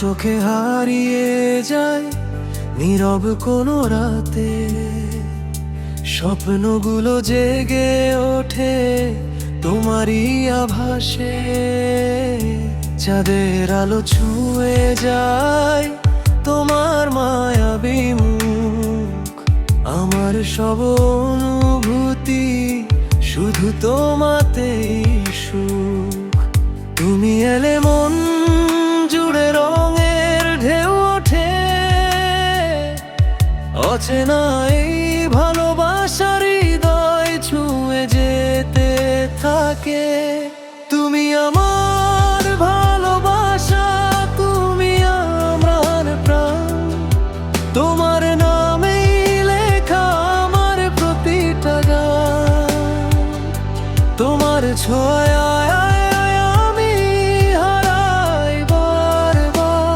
চোখে হারিয়ে যায় নীরব কোনো রাতে, স্বপ্নগুলো জেগে ওঠে তোমারই আভাসে। চাঁদের আলো ছুঁয়ে যায় তোমার মায়াবী মুখ, আমার সব অনুভূতি শুধু তোমাতেই সুখ। তুমি এলে মন জুড়ে রঙের ঢেউ ওঠে, অচেনা এই ভালোবাসার হৃদয় ছুঁয়ে যেতে থাকে। তুমি আমার ভালোবাসা, তুমি আমার প্রাণ, তোমার নামেই লেখা আমার প্রতিটা গান। তোমার ছোঁয়ায় আমি হারাই বারবার,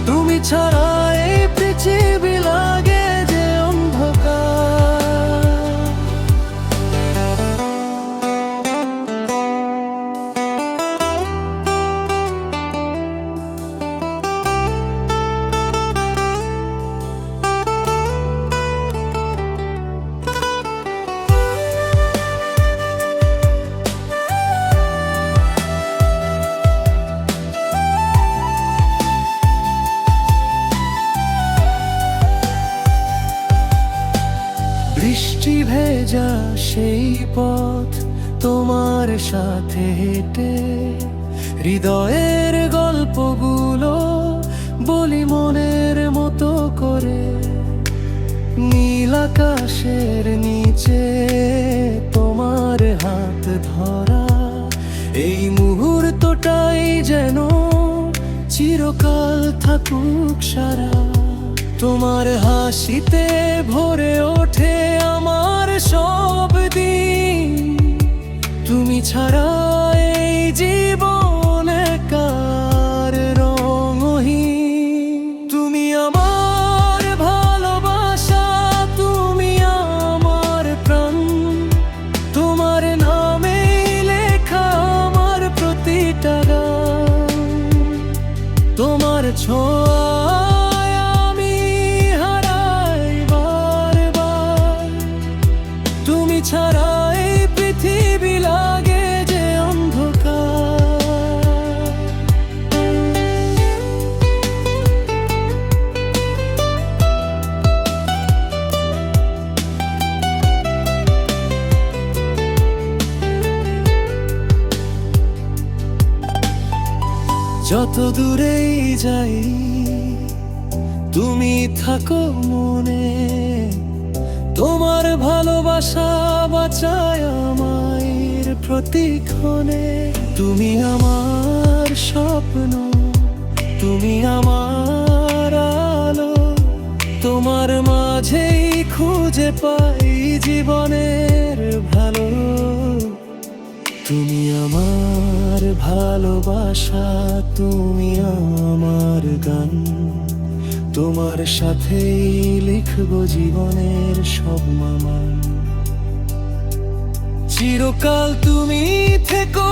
তুমি ছাড়া এই পৃথিবী লাগে যে অন্ধকার। বৃষ্টি ভেজা সেই পথ তোমার সাথে হেঁটে, হৃদয়ের গল্পগুলো বলি মনের মতো করে। নীল আকাশের নিচে তোমার হাত ধরা, এই মুহূর্তটাই যেন চিরকাল থাকুক সারা। তোমার হাসিতে ভরে ওঠে আমার সব দিন, তুমি ছাড়া এই জীবনে কার রঙহীন। তুমি আমার ভালোবাসা, তুমি আমার প্রাণ, তোমার নামে লেখা আমার প্রতিটা গান। তোমার ছোঁয়ায় আমি হারাই বারবার, তুমি ছাড়া এই পৃথিবী লাগে যে অন্ধকার। যত দূরেই যাই তুমি থাকো মনে, তোমার ভালোবাসা বাঁচায় আমায় প্রতিক্ষণে। তুমি আমার স্বপ্ন, তুমি আমার আলো, তোমার মাঝেই খুঁজে পাই জীবনের ভালো। তুমি আমার ভালোবাসা, তুমি আমার গান, তোমার সাথেই লিখবো জীবনের সব মান। চিরকাল তুমি থেকো